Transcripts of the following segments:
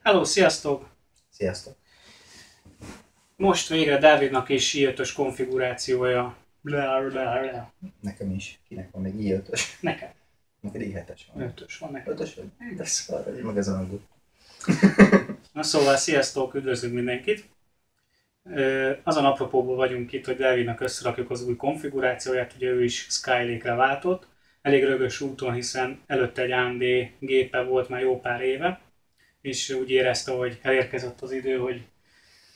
Hello, sziasztok! Sziasztok! Most végre Dávidnak is i5-ös konfigurációja. Nekem is. Kinek van még i5-ös? Nekem. Neked i7-es van. 5-ös van nekem. 5-ös vagy? De szar, meg ez a hangú. Na szóval, sziasztok, üdvözlünk mindenkit! Azon apropóból vagyunk itt, hogy Dávidnak összerakjuk az új konfigurációját, ugye ő is Skylake-re váltott. Elég rögös úton, hiszen előtte egy AMD gépe volt már jó pár éve, és úgy érezte, hogy elérkezett az idő, hogy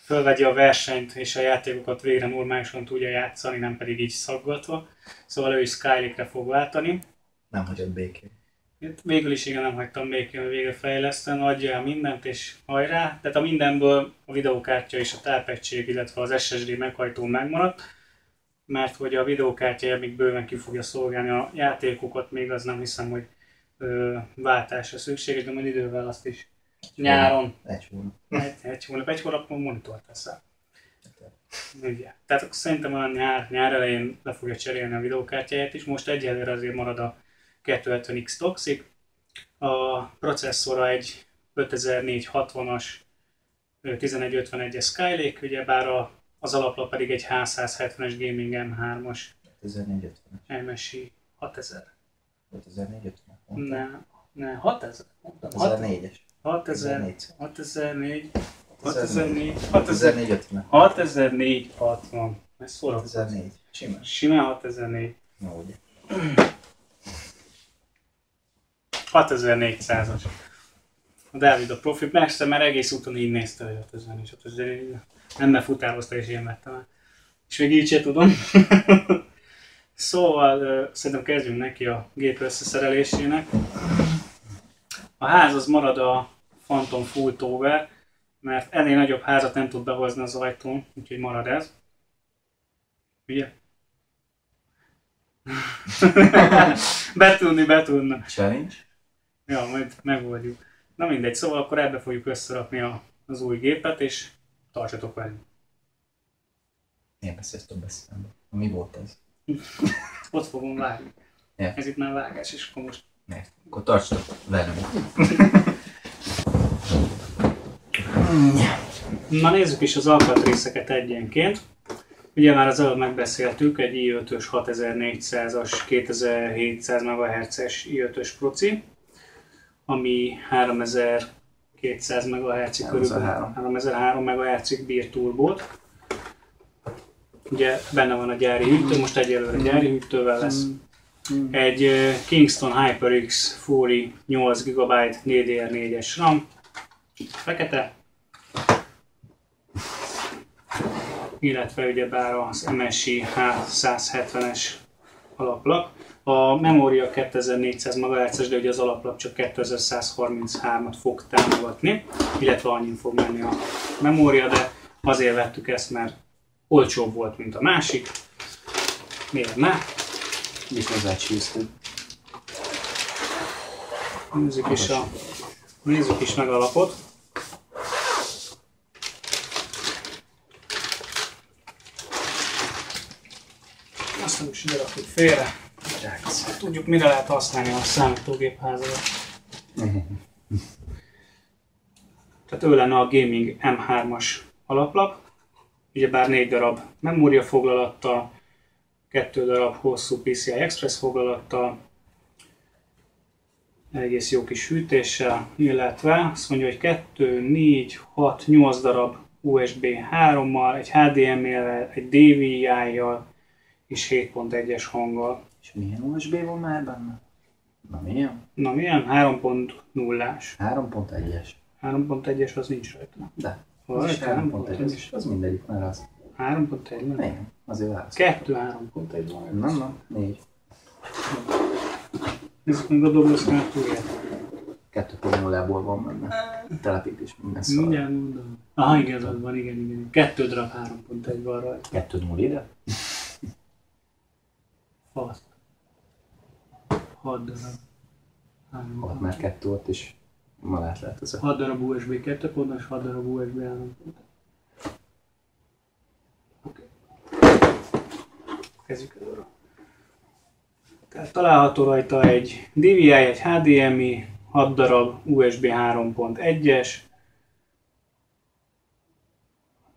fölvegye a versenyt, és a játékokat végre normálisan tudja játszani, nem pedig így szaggatva. Szóval ő is Skylake-re fog váltani. Nem hagyott békén. Végül is igen, nem hagytam békén, hogy végre fejleszten, adja el mindent és hajrá. Tehát a mindenből a videókártya és a tápegység, illetve az SSD meghajtó megmaradt, mert hogy a videókártya még bőven ki fogja szolgálni a játékokat, még az nem hiszem, hogy váltásra szükséges, de majd idővel azt is nyáron. Egy hónap. Egy hónapon monitort teszel. Ugye. Tehát szerintem a nyár elején le fogja cserélni a videókártyáját is. Most egyelőre azért marad a 270X Toxic. A processzora egy 5460-as 1151-es Skylake, ugyebár az alaplap pedig egy H170-es Gaming M3-as 5450. MSI 6000. 5450? Ne, 6000. 6004-es. 6004. 6450. 6460. Ez szóra. 6004. Simán. Simán 6004. Na ugye. 6400-as. A Dávid a profi, mert egész úton így nézte, hogy 6004, 6004. Nem befutározta és én vettem el. És még így se tudom. Szóval szerintem kezdjünk neki a gép összeszerelésének. A ház az marad a Phantom Full Tower, mert ennél nagyobb házat nem tud behozni az ajtón, úgyhogy marad ez. Ugye? Betudna. Challenge? Ja, majd megoldjuk. Na mindegy, szóval akkor ebbe fogjuk összerakni az új gépet, és tartsatok velünk. Én beszéltem beszélni. Mi volt ez? Ott fogom vágni. Ja. Ez itt már vágás, és akkor most... Mert akkor tartsatok velünk. Na nézzük is az alkatrészeket egyenként. Ugye már az előbb megbeszéltük, egy i5-ös 6400-as 2700 MHz-es i5-ös proci, ami 3200 MHz-ig körülbelül 3003 MHz-ig bír turbót. Ugye benne van a gyári hűtő, most egyelőre gyári hűtővel lesz. Egy Kingston HyperX Fury 8 GB DDR4-es RAM, fekete, illetve ugyebár az MSI H170-es alaplap. A memória 2400 MHz-es, de ugye az alaplap csak 2133-at fog támogatni, illetve annyin fog menni a memória, de azért vettük ezt, mert olcsóbb volt, mint a másik. Miért ne? Mit hozzácsíztünk? Nézzük is meg a lapot. Azt nem is ide rakjuk félre. Tudjuk, mire lehet használni a számítógép házadat. Tehát ő lenne a Gaming M3-as alaplap. Ugyebár 4 darab memóriafoglalattal, 2 darab hosszú PCI Express foglalattal, egész jó kis hűtéssel, illetve azt mondja, hogy 2, 4, 6, 8 darab USB 3-mal, egy HDMI-vel, egy DVI-jal és 7.1-es hanggal. És milyen USB van már benne? Na milyen? Na milyen? 3.0-ás. 3.1-es. 3.1-es az nincs rajta. De. Az Az 3.1-es. Az mindegyik már az. 3.1 nem? Igen, azért válasz. 2 3.1 van. Nem, 4. Nézzük meg a doboz hátulját. 2.0-ból van benne. Telepítés minden szar. Mindjárt mondom. Aha, igazad van, igen. 2 darab 3.1 van rajta. 2.0 ide? Fasz. 6 darab. 6 már 2 ott is. Ma lehet ez a... 6 darab USB 2 pontos, 6 darab USB 3 pont. Oké. Kezdjük előre. Tehát található rajta egy DVI, egy HDMI, 6 darab USB 3.1-es,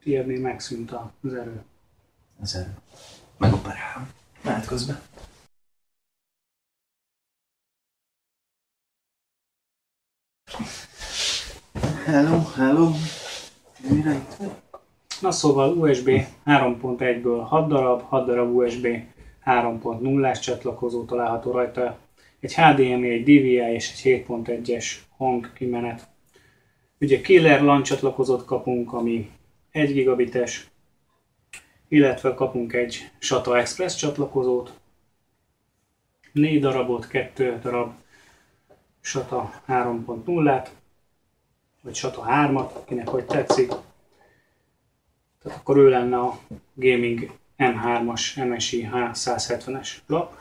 Tiédnél megszűnt az erő. Az erő. Megoperálom. Mehet közben. Hello. Mire itt vagy? Na szóval USB 3.1-ből 6 darab USB 3.0-ás csatlakozó található rajta, egy HDMI, egy DVI és egy 7.1-es hangkimenet. Ugye Killer LAN csatlakozót kapunk, ami 1 gigabites, illetve kapunk egy SATA Express csatlakozót, 4 darabot, 2 darab SATA 3.0-át, vagy SATA 3-at, kinek hogy tetszik. Tehát akkor ő lenne a Gaming M3-as MSI H170-es lap,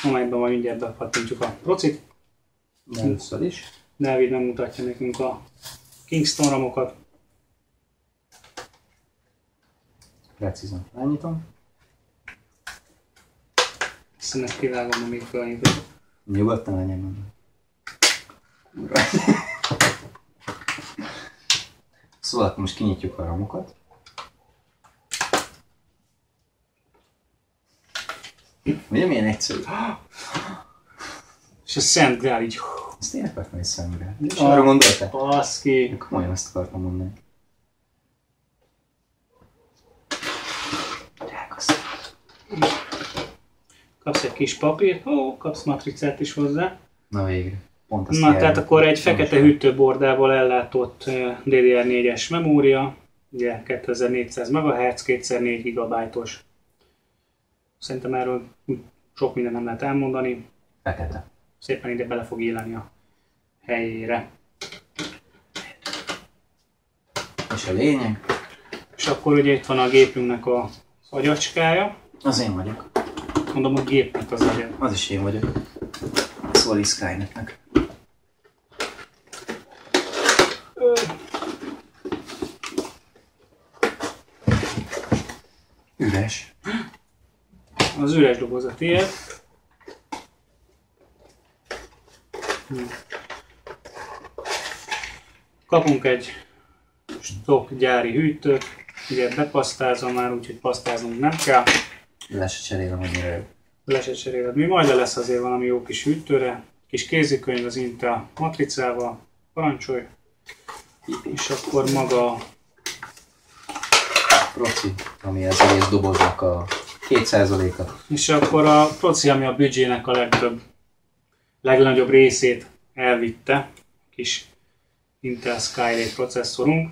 amelyben majd mindjárt bepattintjuk a procit. Először is. Dávid megmutatja nekünk a Kingston ramokat. Precízan felnyitom. Ezt kivágom, amíg felnyitom. Nyugodtan legyen meg. Szóval most kinyitjuk a ramokat. Ugye milyen egyszerű? És a Szent Grál így... Ezt én akartam egy szemre. És arra gondoltál? Baszki! Komolyan azt akartam mondani. Kapsz egy kis papírt, kapsz matricát is hozzá. Na végre. Pont azt Na, tehát akkor egy fekete hűtőbordával ellátott DDR4-es memória, ugye 2400 MHz, 2x4 GB-os. Szerintem erről sok minden nem lehet elmondani. Fekete. Szépen ide bele fog illeni a helyére. És a lényeg? És akkor ugye itt van a gépünknek az agyacskája. Az én vagyok. Mondom, a gépnek az agya. Az is én vagyok. Szóval Skynetnek. Üres. Az üres doboz a tiéd. Kapunk egy stock gyári hűtőt, ugye bepasztázom már, úgyhogy pasztáznunk nem kell. Le se cserélem annyira jobb. Le se cseréled. Mi majd lesz azért valami jó kis hűtőre. Kis kézikönyv az Intel matricával, parancsolj. És akkor maga proci, ami az egész doboznak a 2%-a. És akkor a proci, ami a büdzsének a legnagyobb részét elvitte, kis Intel Skylake processzorunk,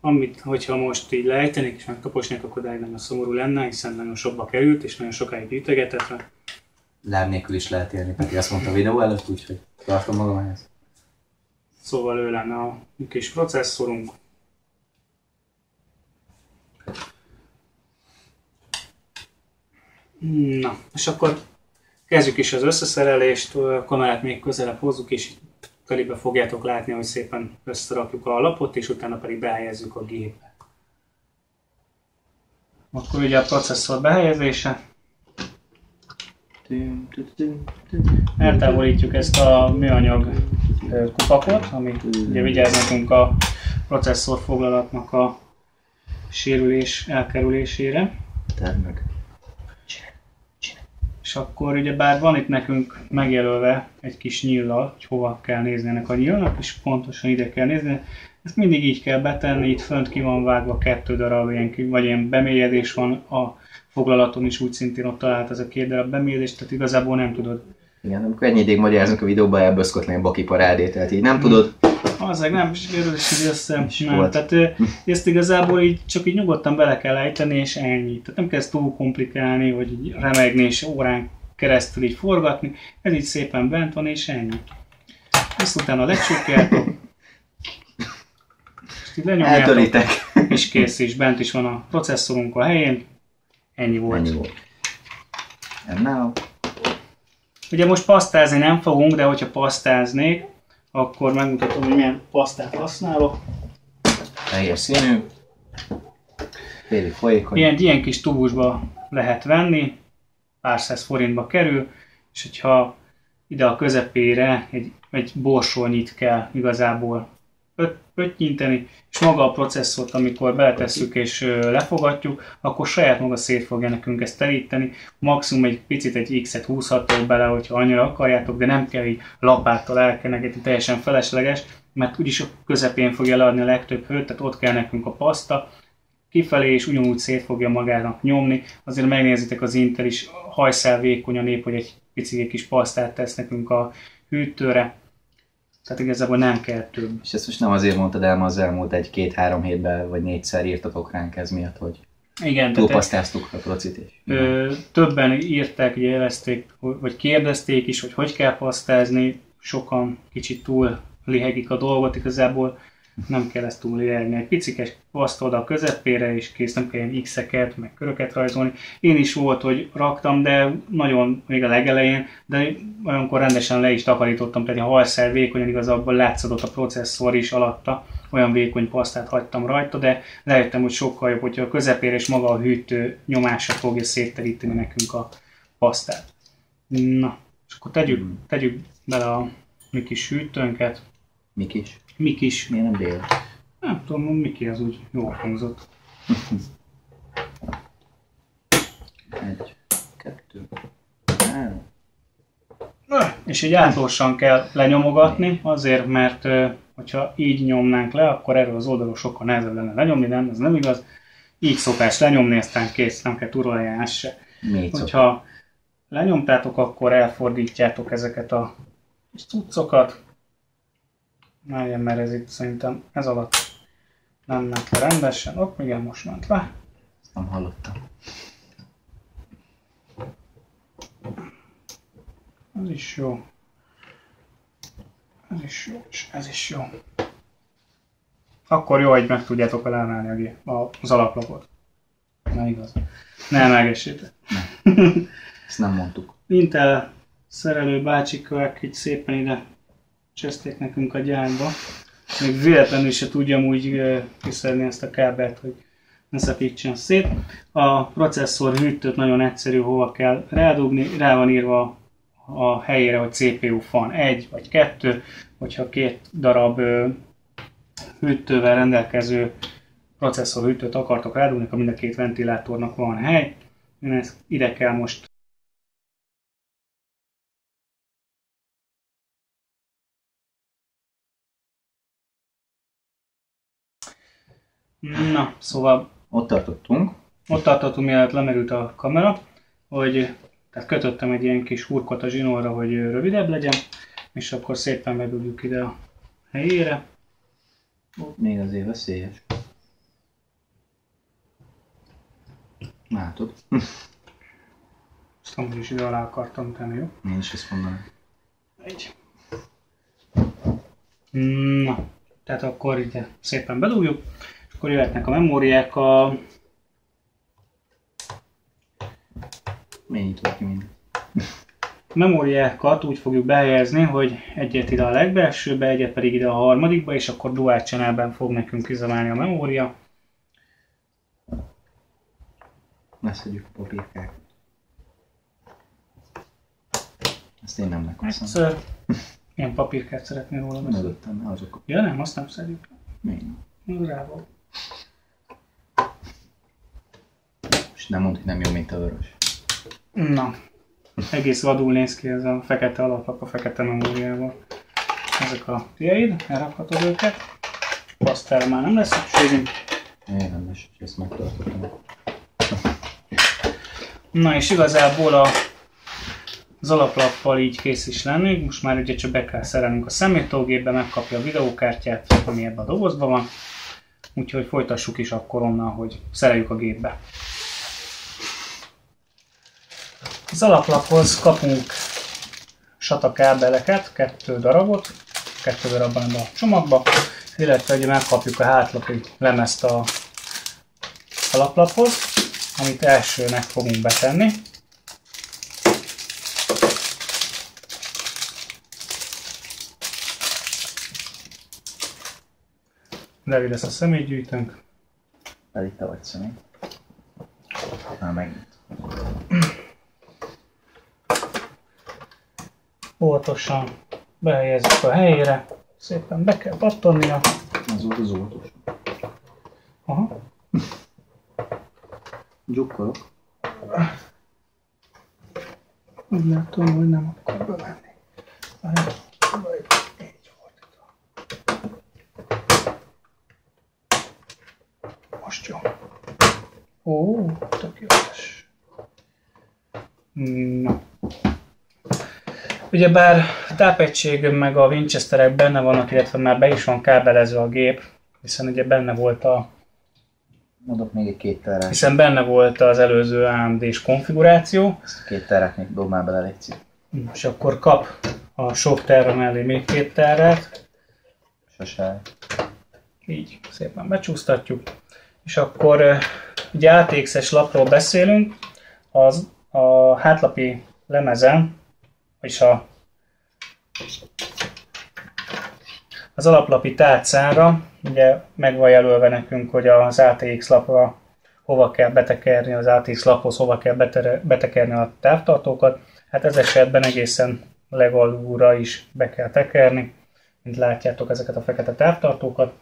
amit, hogyha most így lejtenék és megtaposnék, akkor nagyon szomorú lenne, hiszen nagyon sokba került és nagyon sokáig gyűjtögetett rá. Láb nélkül is lehet élni, Peti azt mondta a videó előtt, úgyhogy tartom magam ehhez. Szóval ő lenne a kis processzorunk. Na, és akkor kezdjük is az összeszerelést, a kamerát még közelebb hozzuk, és körébe fogjátok látni, hogy szépen összerakjuk a lapot, és utána pedig behelyezzük a gépbe. Akkor ugye a processzor behelyezése. Eltávolítjuk ezt a műanyag kupakot, ami ugye vigyáz nekünk a processzor foglalatnak a sérülés elkerülésére. Tedd meg. És akkor ugye bár van itt nekünk megjelölve egy kis nyíllal, hogy hova kell nézni ennek a nyílnak, és pontosan ide kell nézni. Ezt mindig így kell betenni, itt fönt ki van vágva 2 darab, vagy ilyen bemélyedés van a foglalaton is, úgy szintén ott talált ez a 2 darab bemélyedés, tehát igazából nem tudod. Igen, amikor ennyi ideig magyarázunk a videóban, elböszkötlen a baki parádét, tehát így nem tudod. Azeg nem, és össze. Nem, tehát ezt igazából így csak így nyugodtan bele kell ejteni, és ennyi. Tehát nem kezd túl komplikálni, hogy így remegni és órán keresztül így forgatni. Ez így szépen bent van, és ennyi. Ezt utána lecsukjátok. Ezt így lenyomjátok, és kész is. Bent is van a processzorunk a helyén. Ennyi volt. Ennyi volt. And now. Ugye most pasztázni nem fogunk, de hogyha pasztáznék, akkor megmutatom, hogy milyen pasztát használok. Fehér színű. Félig folyékony. Ilyen kis tubusba lehet venni, pár száz forintba kerül, és hogyha ide a közepére egy borsónyit kell igazából pöttyinteni, és maga a processzort, amikor beletesszük és lefogatjuk, akkor saját maga szét fogja nekünk ezt teríteni. Maximum egy picit egy X-et húzhatok bele, hogyha annyira akarjátok, de nem kell így lapáttal elkenegetni, teljesen felesleges, mert úgyis a közepén fogja leadni a legtöbb hőt, tehát ott kell nekünk a paszta, kifelé is ugyanúgy szét fogja magának nyomni. Azért megnézitek, az Intel is hajszál vékonyan épp, hogy egy picit kis pasztát tesz nekünk a hűtőre. Tehát igazából nem kell több. És ezt most nem azért mondtad el, ma az elmúlt 1-2-3 hétben, vagy 4-szer írtatok ránk ez miatt, hogy igen, túlpasztáztuk a procit is. Többen írták, jelezték, vagy kérdezték is, hogy kell pasztázni. Sokan kicsit túl lihegik a dolgot, igazából nem kell ezt túl lihegni. Egy picikes paszta oda a közepére, és kész, nem kell ilyen X-eket, meg köröket rajzolni. Én is volt, hogy raktam, de nagyon még a legelején, de olyankor rendesen le is takarítottam, tehát a hajszál vékonyan igazából látszódott a processzor is alatta, olyan vékony pasztát hagytam rajta, de rájöttem, hogy sokkal jobb, hogyha a közepére és maga a hűtő nyomása fogja szétteríteni nekünk a pasztát. Na, és akkor tegyük bele a mi kis hűtőnket. Mik is? Miért nem Dél? Nem tudom, Miki az úgy jól hangzott. 1, 2, 3. És így átlósan kell lenyomogatni, azért, mert hogyha így nyomnánk le, akkor erről az oldalról sokkal nehezebb lenne lenyomni, nem, ez nem igaz. Így szokás lenyomni, aztán kész, nem kell turolajánás se. Hogyha lenyomtátok, akkor elfordítjátok ezeket a kis cuccokat. Merjen, mert ez itt szerintem ez alatt nem ment le rendesen. Igen, most ment le. Ezt nem hallottam. Ez is jó. Ez is jó, és ez is jó. Akkor jó, hogy meg tudjátok elállni az alaplapot. Na igaz. Nem egészsétek. Nem. Ezt nem mondtuk. Intel szerelő bácsikák így szépen ide cseszték nekünk a gyárba. Még véletlenül se tudjam úgy kiszerni ezt a kábelt, hogy ne szakítson szét. A processzor hűtőt nagyon egyszerű, hova kell rádugni. Rá van írva a helyére, hogy CPU fan 1 vagy 2, hogyha 2 darab hűtővel rendelkező processzor hűtőt akartok rádugni, akkor mind a 2 ventilátornak van hely. Ide kell most na, szóval ott tartottunk, mielőtt lemerült a kamera, hogy tehát kötöttem egy ilyen kis hurkot a zsinórra, hogy rövidebb legyen, és akkor szépen bedugjuk ide a helyére. Ott még azért veszélyes. Látod? Ezt amúgy is ide alá akartam tenni, jó? Én is ezt mondanám. Így. Na, tehát akkor ide szépen bedugjuk, és akkor jöhetnek a memóriák. A Mennyit ki minden? memóriákat úgy fogjuk behelyezni, hogy egyet ide a legbelsőbe, egyet pedig ide a harmadikba, és akkor dual channelben fog nekünk üzemelni a memória. Leszedjük a papírkákat. Ezt én nem meghozzam. Egyszer. Milyen papírkát szeretnél róla beszélni? Mögöttem, azok. Ja nem, azt nem szedjük. Miért? Rá volt. És nem mondd, hogy nem jó, mint a vörös. Na, egész vadul néz ki ez a fekete alaplap a fekete memóriával. Ezek a tiéd, elrakhatod őket. Pasztára már nem lesz szükségünk. Rendes, hogy ezt megtartottam. Na és igazából az alaplappal így kész is lennék. Most már ugye csak be kell szerelnünk a számítógépbe, megkapja a videókártyát, ami ebben a dobozban van. Úgyhogy folytassuk is akkor onnan, hogy szereljük a gépbe. Az alaplaphoz kapunk SATA kábeleket, 2 darabot, 2 darabban a csomagba, illetve ugye megkapjuk a hátlapi lemezt a alaplaphoz, amit elsőnek fogunk betenni. Levi lesz a személygyűjtőnk. Pedig te vagy személy. Már megint. Óvatosan behelyezzük a helyére, szépen be kell pattannia. Az volt az óvatos. Aha. Dzsukkolok. Úgy látom, hogy nem akar bemenni. Így volt. Most jó. Ó, tökéletes. Na. Ugyebár a tápegység meg a Winchesterek benne vannak, illetve már be is van kábelezve a gép, hiszen ugye benne volt Mondok még egy 2 terát. hiszen benne volt az előző AMD-s konfiguráció, Ezt a 2 terát még dob már bele, légy. és akkor kap a sok terra mellé még 2 terret, Sose. így szépen becsúsztatjuk, és akkor ugye ATX-es lapról beszélünk, a hátlapi lemezen, és az alaplapi tárcára ugye meg van jelölve nekünk, hogy az ATX lapra hova kell betekerni, az ATX laphoz hova kell betekerni a távtartókat. Hát ez esetben egészen legalulra is be kell tekerni, mint látjátok ezeket a fekete távtartókat.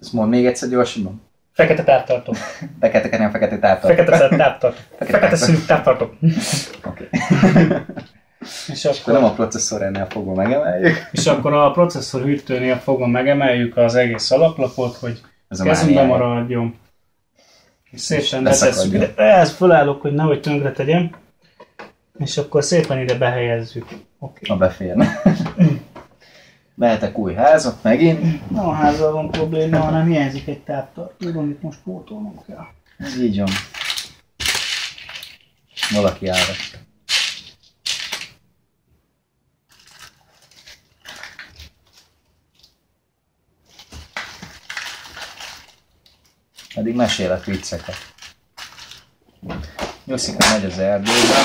Ezt mondd még egyszer gyorsabban. Fekete távtartók. Be kell tekerni a fekete távtartót. Fekete távtartók. Fekete színű távtartók. Oké. És Akkor nem a processzor ennél fogva megemeljük. És akkor a processzor hűtőnél fogva megemeljük az egész alaplapot, hogy Ez a kezünkbe mániája. maradjon. És szépen leszakadjon. betesszük ide. Ehhez fölállok, hogy nehogy tönkre tegyem. És akkor szépen ide behelyezzük. Oké. Ha beférne. Mehetek új házat megint. Nem a házzal van probléma, hanem hiányzik egy távtartó, amit most pótolnom kell. Ez így van. Valaki áll. Eddig mesélek vicceket. Nyoszika megy az erdőbe.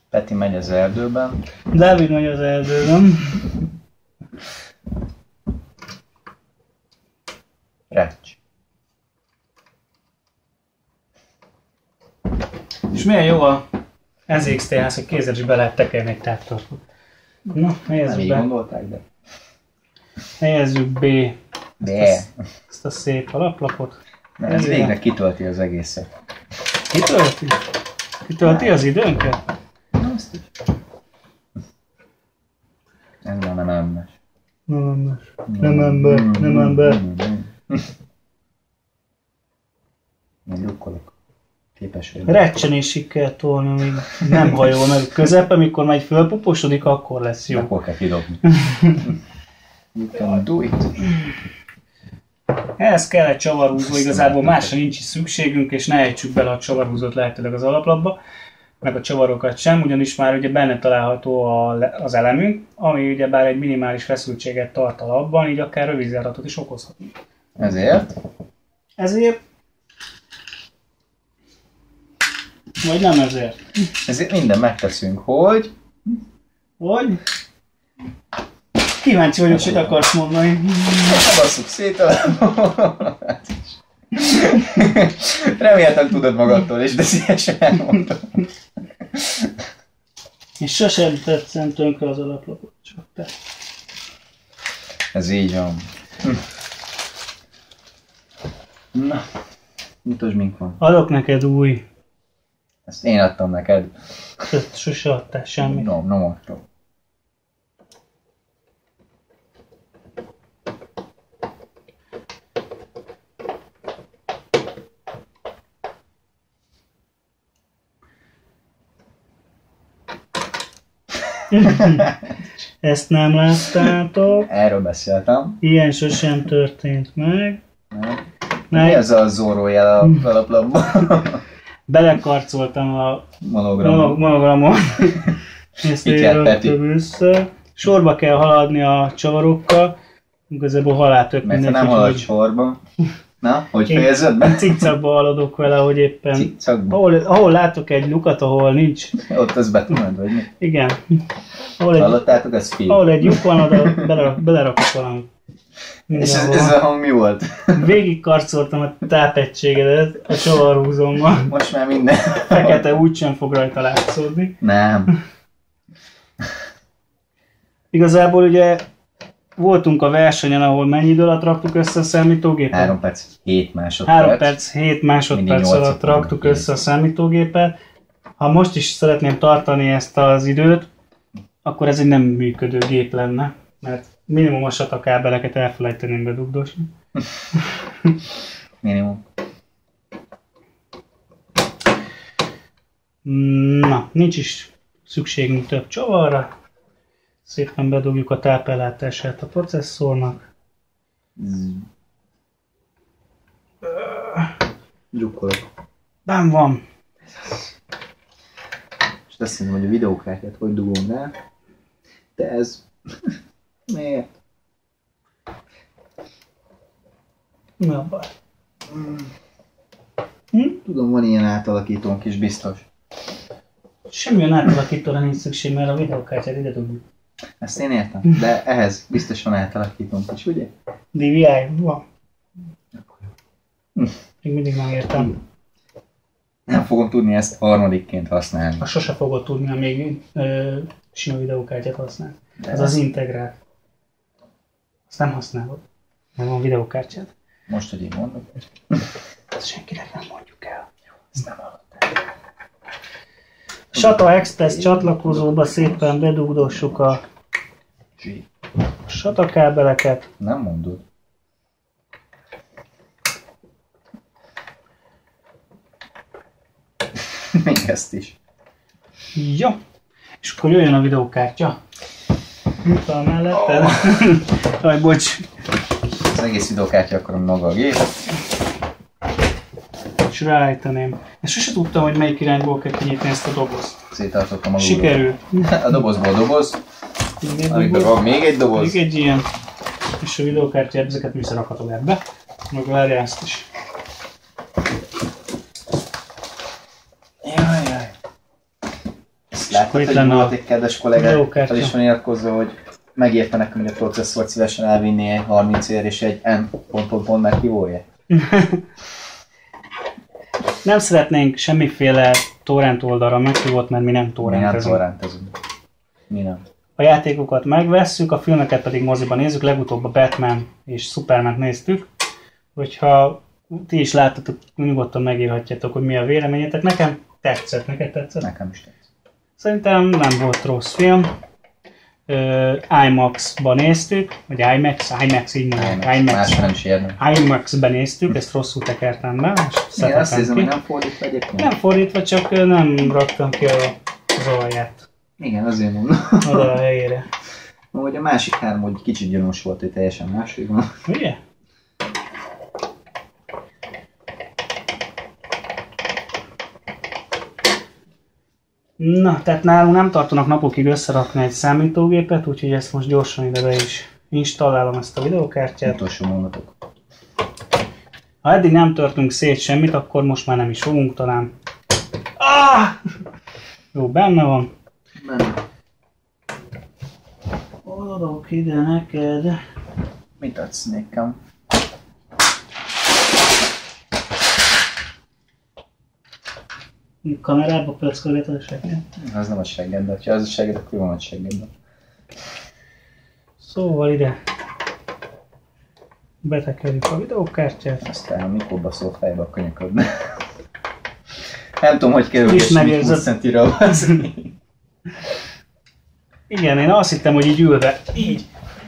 Peti megy az erdőben. Dávid megy az erdőben. Recs. És milyen jó a NZXT-hez, hogy kézzel is be lehet tekerni egy távtartót. Na, Nem helyezzük így be. gondolták, de... Helyezzük B De. ezt a szép alaplapot. Nem, ez végre kitölti az egészet. Kitölti? Kitölti az időnket? Azt is. Ez már nem ember. Nem ember. Nem ember. Nem ember. Én drukkolok. Képes vagy. Recsenésig kell tolni, amíg nem hajol meg a közepe, amikor megy fölpuposodik, akkor lesz jó. Akkor kell kidobni. You can do it. Ehhez kell egy csavarhúzó, igazából másra nincs is szükségünk, és ne ejtsük bele a csavarhúzót lehetőleg az alaplapba, meg a csavarokat sem, ugyanis már ugye benne található az elemünk, ami ugye bár egy minimális feszültséget tart a labban, így akár rövidzáratot is okozhat. Ezért? Ezért, vagy nem ezért? Ezért minden megteszünk, hogy... Vagy? Kíváncsi vagyok, hogy akarsz mondani. Ne basszuk szét a... Reméltem tudod magadtól is, de szívesen elmondtam. És sosem tetszem tönkre az alaplapot, csak te. Ez így van. Na, mutasd, mink van. Adok neked új. Ezt én adtam neked. Te sose adtál semmit. Nem adtam. Ezt nem láttátok. Erről beszéltem. Ilyen sosem történt meg. Mi ez a Zorro jel a alaplapban? Belekarcoltam a Monogramon. monogramon. Ezt Mit járt, Peti? rögtön vissza. Sorba kell haladni a csavarokkal. Igazából haláltök Mert te mindenki. nem halad sorba. Na, hogy Én- fejezed be? Cikcakba haladok vele, hogy éppen... Cikcakba. Ahol látok egy lukat, ahol nincs... Ott az betonod, vagy mi? Igen. Ahol egy, Hallottátok, ez film. ahol egy lyuk van, oda belerakok valamit. És Mindenhol. ez a hang mi volt? Végig karcoltam a tápegységedet a csavarhúzommal. Most már minden. Fekete úgysem fog rajta látszódni. Nem. Igazából ugye voltunk a versenyen, ahol mennyi idő alatt raktuk össze a számítógépet? 3 perc 7 másodperc. 3 perc 7 másodperc alatt raktuk össze a számítógépet. Ha most is szeretném tartani ezt az időt, akkor ez egy nem működő gép lenne, mert minimum a SATA kábeleket elfelejteném bedugdosni. Minimum. Na, nincs is szükségünk több csavarra. Szépen bedugjuk a tápellátását a processzornak. Drukkolok. Benn van. És azt hiszem, hogy a videókártyát hogy dugom rá. De ez... Miért? Mi a baj? Tudom, van ilyen átalakítónk is biztos. Semmilyen átalakítóra nincs szükség, mert a videókártyát ide dugjuk. Ezt én értem, de ehhez biztos van átalakítónk is, ugye? DVI van. Még mindig nem értem. Nem fogom tudni ezt harmadikként használni. A sose fogod tudni, ha még sima videókártyát használ. De Ez az integrált. Azt nem használod. Nem van videókártyát. Most, hogy én mondok. Ezt senkinek nem mondjuk el. Ezt nem hallottam. SATA Express csatlakozóba szépen bedugdossuk a SATA kábeleket. Nem mondod. Még ezt is. Jó. És akkor jöjjön a videókártya. Mit van melletted? Jaj, bocs. Az egész videókártya akarom maga a gép. És ráállítaném. Ezt sose tudtam, hogy melyik irányból kell kinyitni ezt a dobozt. Széttartottam alulról. Sikerült. A dobozból doboz. Még Amiben van még egy doboz. Még egy ilyen. És a videókártyát, ezeket visszarakhatom ebbe. Meg várja ezt is. Jajjaj. Látod, itt hogy lenne volt a egy kedves kollégák, videókártya. az is van iratkozva, hogy megérte nekem, hogy a processzort szívesen elvinni egy 30 ér és egy N pont meg kivója. Nem szeretnénk semmiféle torrent oldalra meghívott, mert mi nem Mi nem torrentezünk. torrentezünk. Mi nem. A játékokat megvesszük, a filmeket pedig moziban nézzük, legutóbb a Batman és Superman néztük. Hogyha ti is láttatok, nyugodtan megírhatjátok, hogy mi a véleményetek. Nekem tetszett, neked tetszett? Nekem is tetszett. Szerintem nem volt rossz film. IMAX-ban néztük, vagy IMAX így mondják, Más nem is érdem. IMAX-ben néztük, ezt rosszul tekertem be, és Igen, azt szedhetem hiszem, ki. hogy nem fordítva egyébként. Nem fordítva, csak nem raktam ki az alját Igen, azért mondom. oda a helyére. Hogy a másik három, hogy kicsit gyanús volt, hogy teljesen másik van. Ugye? Na, tehát nálunk nem tartanak napokig összerakni egy számítógépet, úgyhogy ezt most gyorsan ide be is installálom ezt a videókártyát. Utolsó mondatok. Ha eddig nem törtünk szét semmit, akkor most már nem is fogunk talán. Ah! Jó, benne van. Nem. Odaadok ide neked. Mit adsz nekem? Kamerába pöcköggeted a segget. Az nem a segged, de ha az a segged, akkor van a segged. Szóval ide betekerjük a videókártyát. Aztán mikor baszol fejbe a könyöködbe. Nem tudom, hogy Is kerülgessünk megérzed. 20 centire Igen, én azt hittem, hogy így ülve. Így.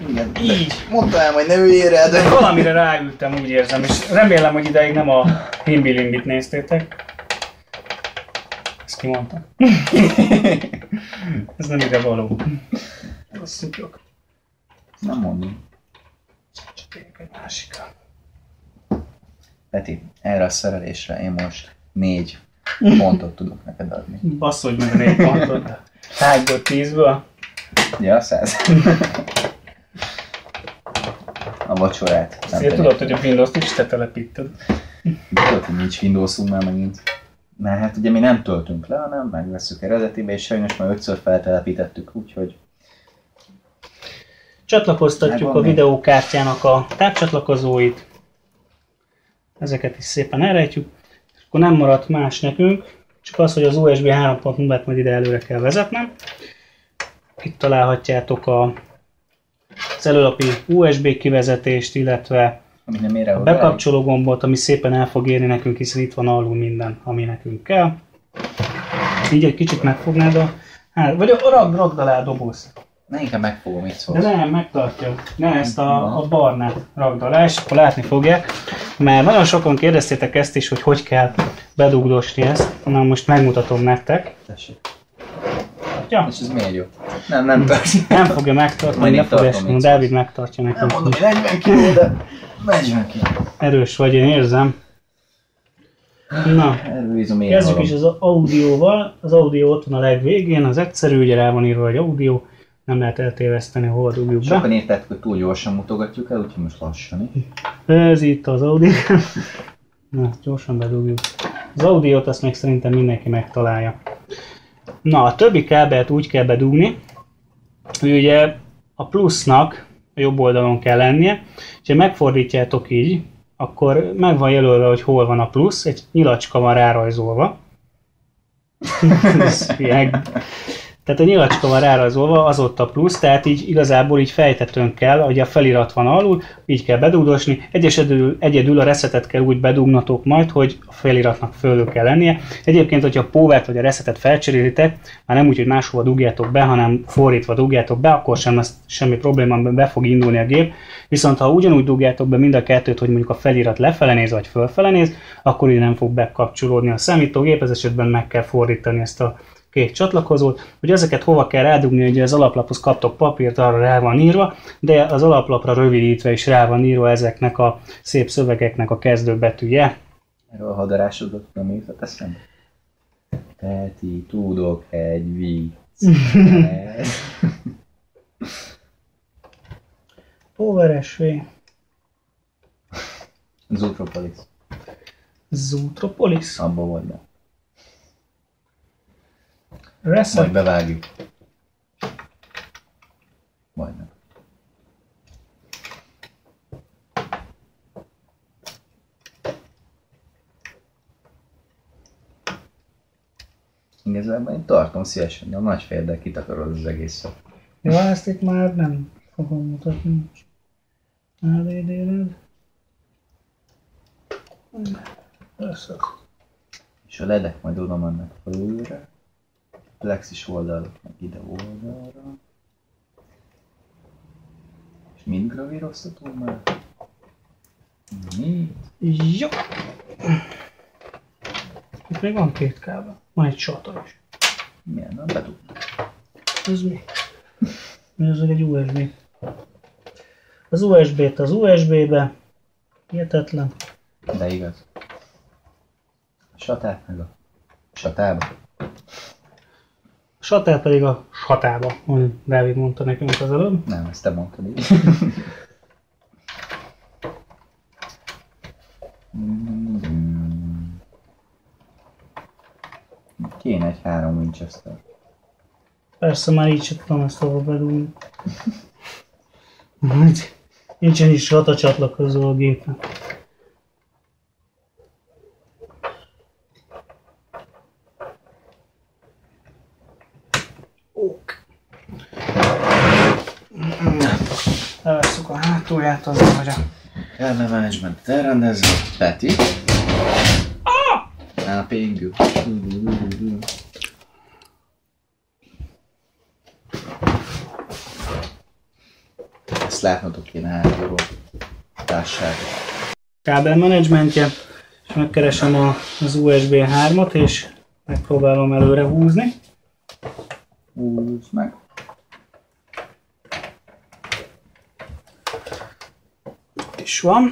Igen. Így. Mondtál, hogy ne üljél rá, de... Valamire ráültem, úgy érzem, és remélem, hogy ideig nem a Himbilimbit néztétek. Ezt kimondtam. Ez nem ide való. Ez szutjok. Nem mondom. Csak tényleg egy másikra. Peti, erre a szerelésre én most 4 pontot tudok neked adni. Basszolj meg a 4 pontot. 100-ból 10-ből. Ja, 100. A vacsorát. Azért tudod, hogy a Windows-t is te telepíted. Tudod, hogy nincs Windowsunk már megint. Mert hát ugye mi nem töltünk le, hanem megvesszük eredetibe, és sajnos már 5-ször feltelepítettük, úgyhogy... Csatlakoztatjuk Megvan a még? videókártyának a tápcsatlakozóit. Ezeket is szépen elrejtjük. Akkor nem maradt más nekünk, csak az, hogy az USB 3.0-et majd ide előre kell vezetnem. Itt találhatjátok a az előlapi USB kivezetést, illetve a bekapcsoló gombot, ami szépen el fog érni nekünk, hiszen itt van alul minden, ami nekünk kell. Így egy kicsit megfognád vagy ragd alá a dobozt. Ne, inkább megfogom, itt szólsz. De nem, megtartja. Ne, ezt a barnát ragd alá, és akkor látni fogják. Mert nagyon sokan kérdeztétek ezt is, hogy kell bedugdosni ezt. Na most megmutatom nektek. Tessék. Ja. És ez miért jó? Nem tartja. Nem fogja megtartani, ne fog esni. Dávid megtartja nekünk. Nem mondom, hogy 40 kg, de 40 kg. Erős vagy, én érzem. Na, kezdjük is az audióval. Az audio ott van a legvégén, az egyszerű, ugye rá van írva, hogy audio. Nem lehet eltéveszteni, hol dugjuk be. Sokan értettek, hogy túl gyorsan mutogatjuk el, úgyhogy most lassan. Ez itt az audio. Na, gyorsan bedugjuk. Az audiót azt még szerintem mindenki megtalálja. Na, a többi kábelt úgy kell bedugni, hogy ugye a plusznak a jobb oldalon kell lennie, és ha megfordítjátok így, akkor meg van jelölve, hogy hol van a plusz, egy nyilacska van rárajzolva. Tehát a nyilacska van rárajzolva, az ott a plusz, tehát így igazából így fejtetőn kell, hogy a felirat van alul, így kell bedugdosni. Egyedül a resetet kell úgy bedugnatok majd, hogy a feliratnak fölül kell lennie. Egyébként, hogyha a póvert vagy a resetet felcserélitek, már nem úgy, hogy máshova dugjátok be, hanem fordítva dugjátok be, akkor sem lesz semmi probléma, be fog indulni a gép. Viszont ha ugyanúgy dugjátok be mind a kettőt, hogy mondjuk a felirat lefele néz vagy fölfele néz, akkor így nem fog bekapcsolódni a számítógép, ez esetben meg kell fordítani ezt a két csatlakozót, hogy ezeket hova kell rádugni, hogy az alaplaphoz kaptok papírt, arra rá van írva, de az alaplapra rövidítve is rá van írva ezeknek a szép szövegeknek a kezdőbetűje. Erről a hadarásodot nem jutott eszembe. Peti, tudok egy viccet. Power SV. Zootropolis. Zootropolis? Abba volt be. Reset. Majd bevágjuk. Majdnem. Igazából én tartom szívesen, de a nagy férdel kitakarod az egészet. Jó, ezt itt már nem fogom mutatni. LED-red. Reset. És a ledek majd oda mennek fölülre. Plexis oldalok meg ide oldalra. És mind gravíroztatunk már? Mi? Jó. Itt még van két kábel. Van egy sata is. Milyen? Na, bedugjuk. Ez mi? Ez egy USB. Az USB-t az USB-be. Hihetetlen. De igaz. A satát meg a satába. A satát pedig a satába, ahogy Dávid mondta nekünk az előbb. Nem, ezt te mondtad így. Kéne egy 3 Winchester. Persze már így sem tudom ezt hova bedugni. Nincsen is sata csatlakozó a gépen. Levesszük a hátulját azért, hogy a... Kernel Management elrendezve. Peti. A pingű. Ezt látnotok kéne hátulról. Társágot. Kábel menedzsmentje, és megkeresem az USB 3-at, és megpróbálom előre húzni. Húzd meg. Itt is van.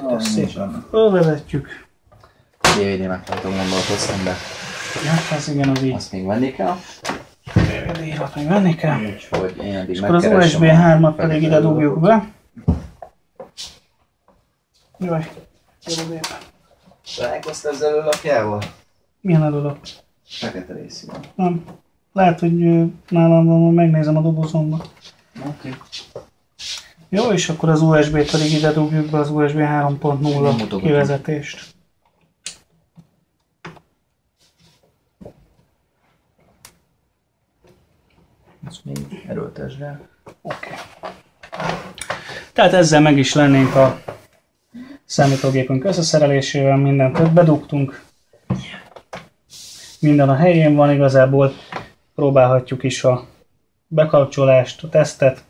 Ezt szépen fölvezetjük. DVD meghajtó gondolkoztam, de Ja, ez igen, az így. azt még venni kell. DVD-rat még venni kell. Úgyhogy én eddig És akkor az megkeresem. USB 3-at pedig ide dugjuk be. Jaj, DVD-be. Találkoztál az előlapjával? Milyen előlap? Fekete részében. Nem. Lehet, hogy nálam van, megnézem a dobozomba. Oké. Jó, és akkor az USB-t pedig ide dugjuk be, az USB 3.0 kivezetést. Ezt még erőltesd rá. Oké. Tehát ezzel meg is lennénk a számítógépünk összeszerelésével, mindent bedugtunk. Minden a helyén van igazából. Próbálhatjuk is a bekapcsolást, a tesztet.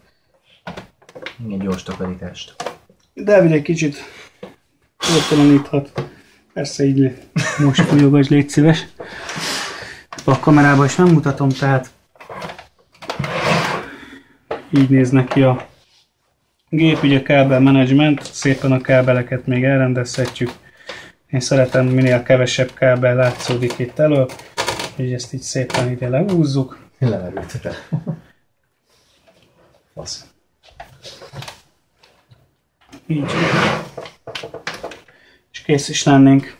Egy gyors takarítást. Dávid egy kicsit otthoníthat. Persze így most fújogass, légy szíves. A kamerában is nem mutatom, tehát így néz neki a gép, ugye kábel management, szépen a kábeleket még elrendezhetjük. Én szeretem, minél kevesebb kábel látszódik itt elő, hogy ezt így szépen ide lehúzzuk. Lemerültetem. Fasz. Így. És kész is lennénk.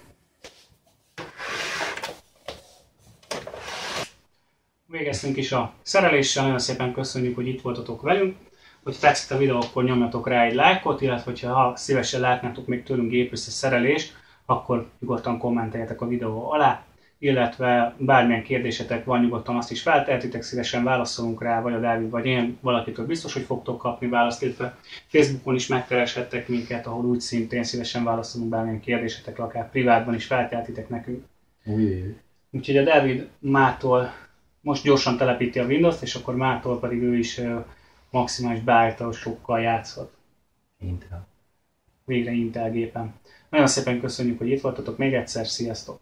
Végeztünk is a szereléssel, nagyon szépen köszönjük, hogy itt voltatok velünk. Hogy tetszett a videó, akkor nyomjatok rá egy lájkot, illetve ha szívesen látnátok még tőlünk gépösszeszerelést, akkor nyugodtan kommenteljetek a videó alá, illetve bármilyen kérdésetek van, nyugodtan azt is feltehetitek, szívesen válaszolunk rá, vagy a Dávid, vagy én, valakitől biztos, hogy fogtok kapni választ, illetve Facebookon is megkereshettek minket, ahol úgy szintén szívesen válaszolunk bármilyen kérdésetekre, akár privátban is feltehetitek nekünk. Úgyhogy a Dávid mától most gyorsan telepíti a Windows-t, és akkor mától pedig ő is maximális beállításokkal játszhat. Intel. Végre Intel gépen. Nagyon szépen köszönjük, hogy itt voltatok még egyszer, sziasztok!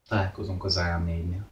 Találkozunk az AM4-nél.